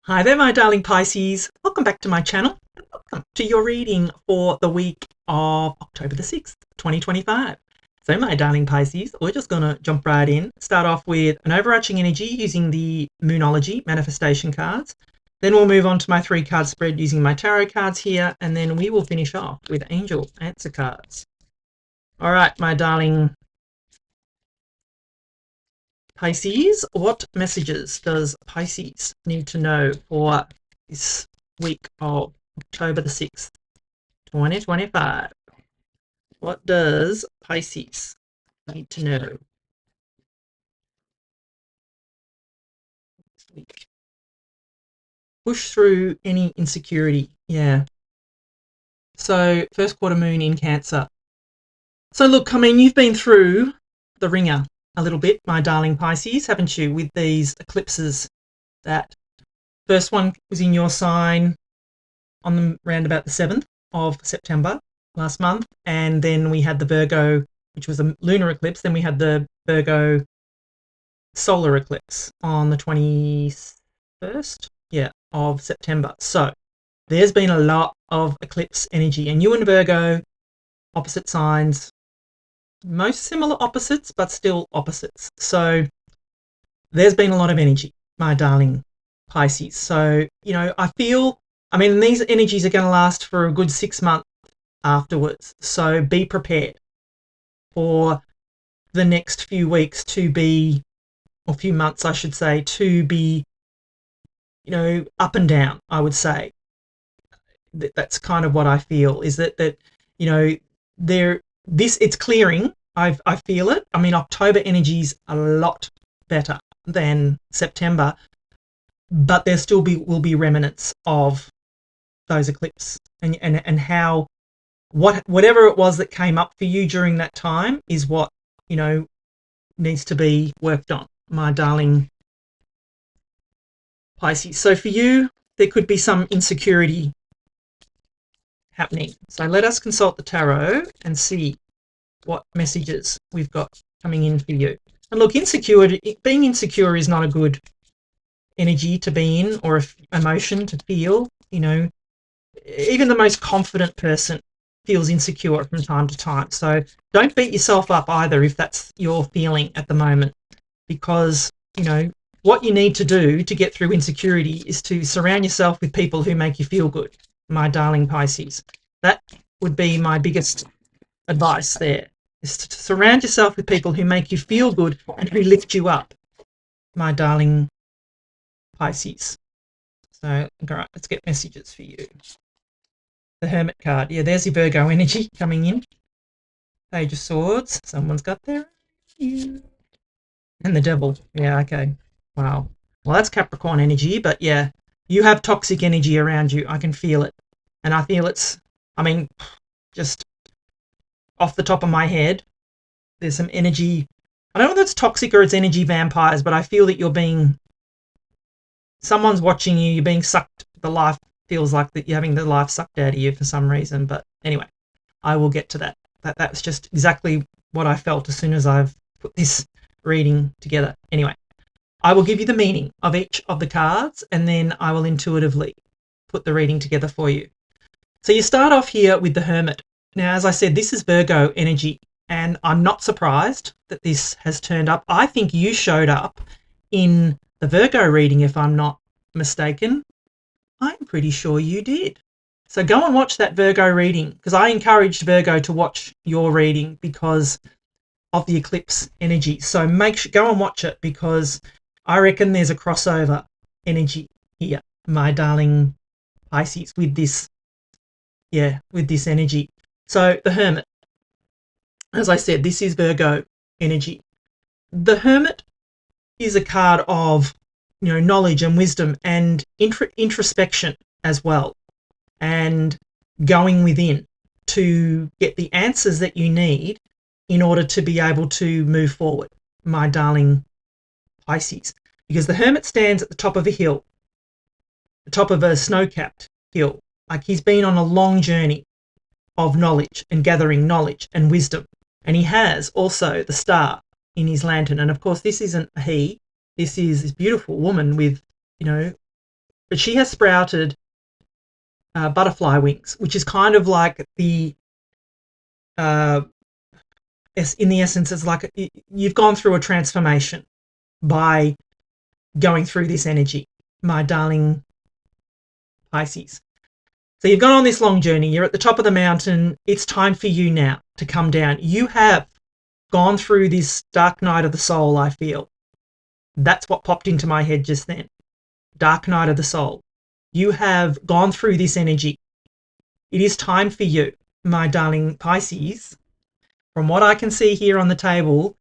Hi there, my darling Pisces. Welcome back to my channel and welcome to your reading for the week of October the 6th, 2025. So, my darling Pisces, we're just going to jump right in. Start off with an overarching energy using the Moonology manifestation cards. Then we'll move on to my 3-card spread using my tarot cards here. And then we will finish off with angel answer cards. All right, my darling Pisces, what messages does Pisces need to know for this week of October the 6th, 2025? What does Pisces need to know this week? Push through any insecurity. Yeah. So, first quarter moon in Cancer. So, look, I mean, you've been through the ringer a little bit, my darling Pisces, haven't you, with these eclipses. That first one was in your sign on the round about the 7th of September last month, and then we had the Virgo, which was a lunar eclipse. Then we had the Virgo solar eclipse on the 21st, of September. So there's been a lot of eclipse energy, and you and Virgo, opposite signs, most similar opposites, but still opposites. So there's been a lot of energy, my darling Pisces. So, I mean, these energies are going to last for a good 6 months afterwards. So be prepared for the next few weeks to be, or few months, I should say, to be, up and down, I would say. That's kind of what I feel, is that it's clearing. I feel it. I mean, October energy's a lot better than September, but there still will be remnants of those eclipses, and how whatever it was that came up for you during that time is what needs to be worked on, my darling Pisces. So for you, there could be some insecurity happening. So let us consult the tarot and see what messages we've got coming in for you. And look, being insecure is not a good energy to be in, or emotion to feel. Even the most confident person feels insecure from time to time. So don't beat yourself up either if that's your feeling at the moment, because what you need to do to get through insecurity is to surround yourself with people who make you feel good, my darling Pisces. That would be my biggest advice there, is to surround yourself with people who make you feel good and who lift you up, my darling Pisces. So, all right, let's get messages for you. The Hermit card. Yeah, there's your Virgo energy coming in. Page of Swords. Someone's got their you. And the Devil. Yeah, okay. Wow. Well, that's Capricorn energy, but yeah, you have toxic energy around you. I can feel it. And I feel just off the top of my head, there's some energy. I don't know if it's toxic or it's energy vampires, but I feel that someone's watching you, you're being sucked. The life feels like that you're having the life sucked out of you for some reason. But anyway, I will get to that. That's just exactly what I felt as soon as I've put this reading together. Anyway, I will give you the meaning of each of the cards, and then I will intuitively put the reading together for you. So you start off here with the Hermit. Now, as I said, this is Virgo energy, and I'm not surprised that this has turned up. I think you showed up in the Virgo reading, if I'm not mistaken. I'm pretty sure you did. So go and watch that Virgo reading, because I encouraged Virgo to watch your reading because of the eclipse energy. So go and watch it, because I reckon there's a crossover energy here, my darling Pisces, with this energy. So the Hermit, as I said, this is Virgo energy. The Hermit is a card of knowledge and wisdom and introspection as well, and going within to get the answers that you need in order to be able to move forward, my darling Pisces. Because the Hermit stands at the top of a hill, the top of a snow-capped hill. Like, he's been on a long journey of knowledge and gathering knowledge and wisdom. And he has also the star in his lantern. And of course, this isn't a he. This is this beautiful woman with, but she has sprouted butterfly wings, which is kind of like the in the essence, it's like you've gone through a transformation by going through this energy, my darling Pisces. So you've gone on this long journey. You're at the top of the mountain. It's time for you now to come down. You have gone through this dark night of the soul, I feel. That's what popped into my head just then. Dark night of the soul. You have gone through this energy. It is time for you, my darling Pisces. From what I can see here on the table,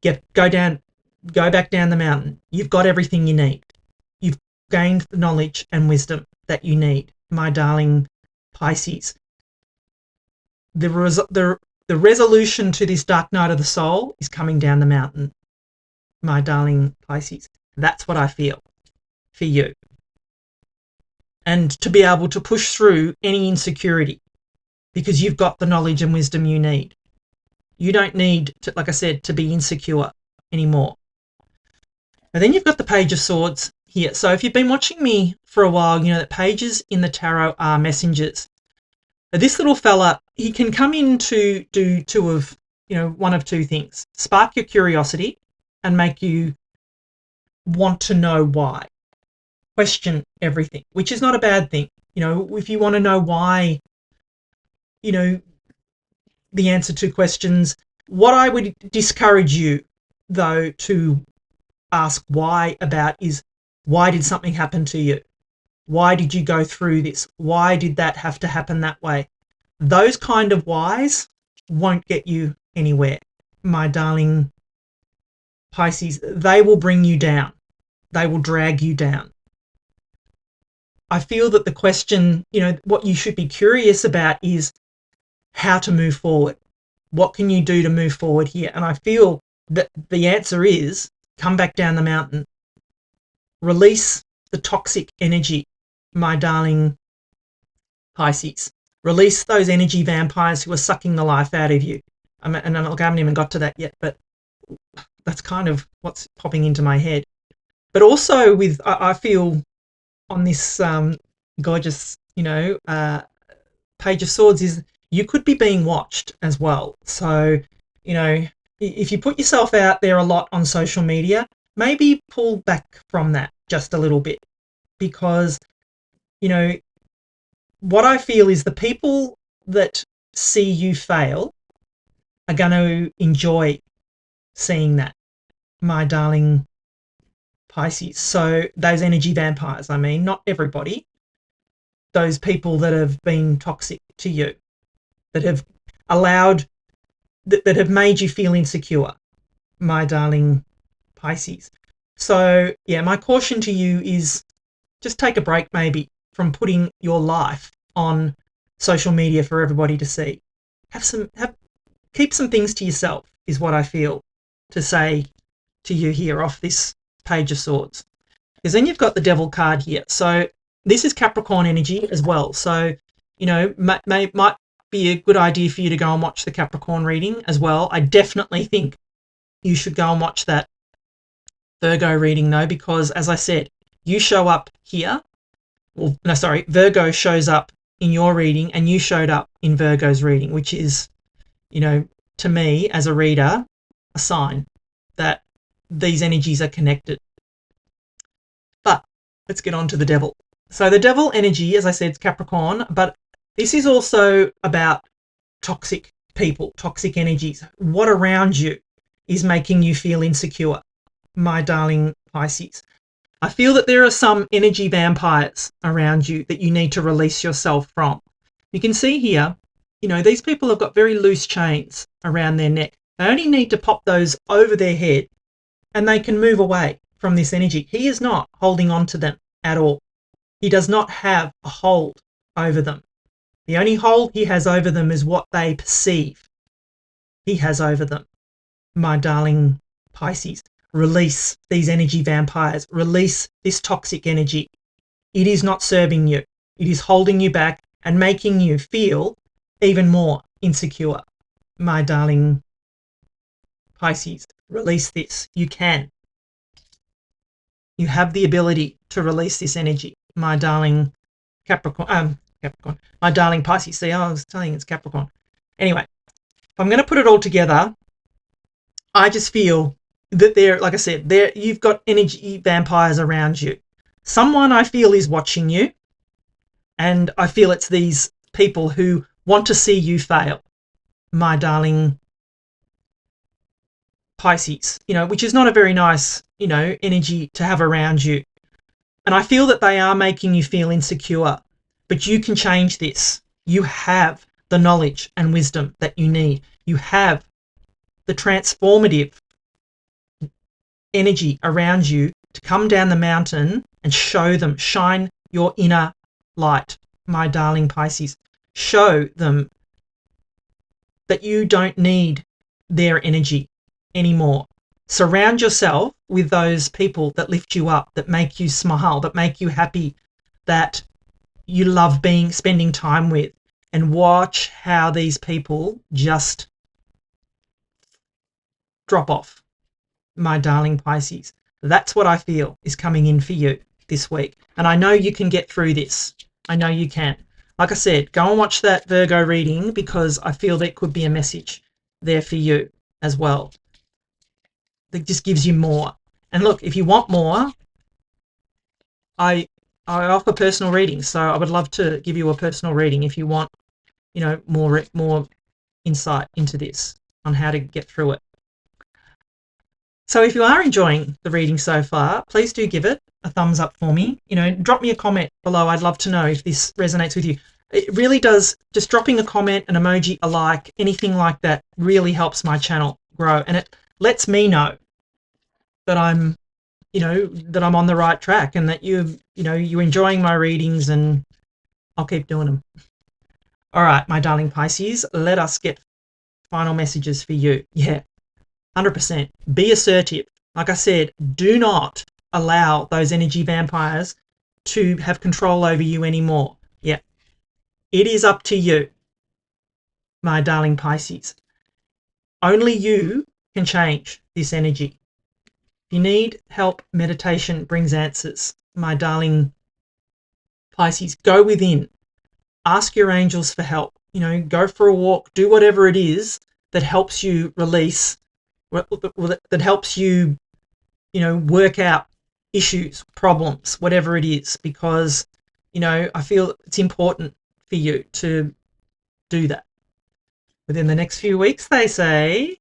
go back down the mountain. You've got everything you need. You've gained the knowledge and wisdom that you need, my darling Pisces. The resolution to this dark night of the soul is coming down the mountain, my darling Pisces. That's what I feel for you. And to be able to push through any insecurity because you've got the knowledge and wisdom you need. You don't need, to, like I said, to be insecure anymore. And then you've got the Page of Swords here. So if you've been watching me for a while, you know that pages in the tarot are messengers. Now, this little fella, he can come in to do one of two things. Spark your curiosity and make you want to know why. Question everything, which is not a bad thing. You know, if you want to know why, you know, the answer to questions. What I would discourage you, though, to ask why about is, why did something happen to you? Why did you go through this? Why did that have to happen that way? Those kind of whys won't get you anywhere, my darling Pisces. They will bring you down. They will drag you down. I feel that the question, you know, what you should be curious about is how to move forward. What can you do to move forward here? And I feel that the answer is come back down the mountain. Release the toxic energy, my darling Pisces. Release those energy vampires who are sucking the life out of you. And I haven't even got to that yet, but that's kind of what's popping into my head. But also with, I feel on this gorgeous, Page of Swords is you could be being watched as well. So, you know, if you put yourself out there a lot on social media, maybe pull back from that just a little bit, because, you know, what I feel is the people that see you fail are going to enjoy seeing that, my darling Pisces. So those energy vampires, I mean, not everybody, those people that have been toxic to you, that have allowed, that have made you feel insecure, my darling Pisces. So, yeah, my caution to you is just take a break maybe from putting your life on social media for everybody to see. Keep some things to yourself is what I feel to say to you here off this Page of Swords. Because then you've got the Devil card here. So this is Capricorn energy as well. So, you know, might be a good idea for you to go and watch the Capricorn reading as well. I definitely think you should go and watch that Virgo reading though, because as I said, you show up here. Well, no, sorry, Virgo shows up in your reading and you showed up in Virgo's reading, which is, you know, to me as a reader, a sign that these energies are connected. But let's get on to the Devil. So the Devil energy, as I said, is Capricorn, but this is also about toxic people, toxic energies. What around you is making you feel insecure, my darling Pisces. I feel that there are some energy vampires around you that you need to release yourself from. You can see here, you know, these people have got very loose chains around their neck. They only need to pop those over their head and they can move away from this energy. He is not holding on to them at all. He does not have a hold over them. The only hold he has over them is what they perceive he has over them. My darling Pisces, release these energy vampires. Release this toxic energy. It is not serving you. It is holding you back and making you feel even more insecure. My darling Pisces, release this. You can. You have the ability to release this energy, my darling Capricorn, my darling Pisces. See, I was telling you it's Capricorn. Anyway, if I'm going to put it all together, I just feel that like I said, you've got energy vampires around you. Someone I feel is watching you, and I feel it's these people who want to see you fail, my darling Pisces, which is not a very nice, energy to have around you. And I feel that they are making you feel insecure, but you can change this. You have the knowledge and wisdom that you need. You have the transformative energy around you to come down the mountain and show them, shine your inner light, my darling Pisces. Show them that you don't need their energy anymore. Surround yourself with those people that lift you up, that make you smile, that make you happy, that you love spending time with, and watch how these people just drop off, my darling Pisces. That's what I feel is coming in for you this week. And I know you can get through this. I know you can. Like I said, go and watch that Virgo reading, because I feel there could be a message there for you as well. That just gives you more. And look, if you want more, I offer personal readings, so I would love to give you a personal reading if you want, more insight into this on how to get through it. So if you are enjoying the reading so far, please do give it a thumbs up for me. Drop me a comment below. I'd love to know if this resonates with you. It really does. Just dropping a comment, an emoji, a like, anything like that really helps my channel grow, and it lets me know that I'm on the right track, and that you're enjoying my readings, and I'll keep doing them. All right, my darling Pisces, let us get final messages for you. Yeah, 100%. Be assertive. Like I said, do not allow those energy vampires to have control over you anymore. Yeah, it is up to you, my darling Pisces. Only you can change this energy. If you need help, meditation brings answers, my darling Pisces. Go within. Ask your angels for help. Go for a walk. Do whatever it is that helps you release, that helps you, work out issues, problems, whatever it is, because, I feel it's important for you to do that. Within the next few weeks, they say.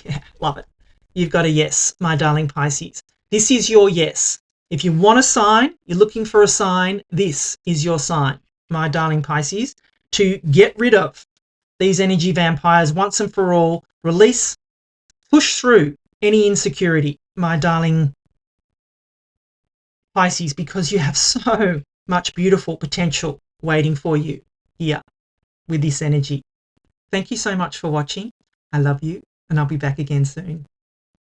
Yeah, love it. You've got a yes, my darling Pisces. This is your yes. If you want a sign, you're looking for a sign, this is your sign, my darling Pisces, to get rid of these energy vampires once and for all. Release, push through any insecurity, my darling Pisces, because you have so much beautiful potential waiting for you here with this energy. Thank you so much for watching. I love you, and I'll be back again soon.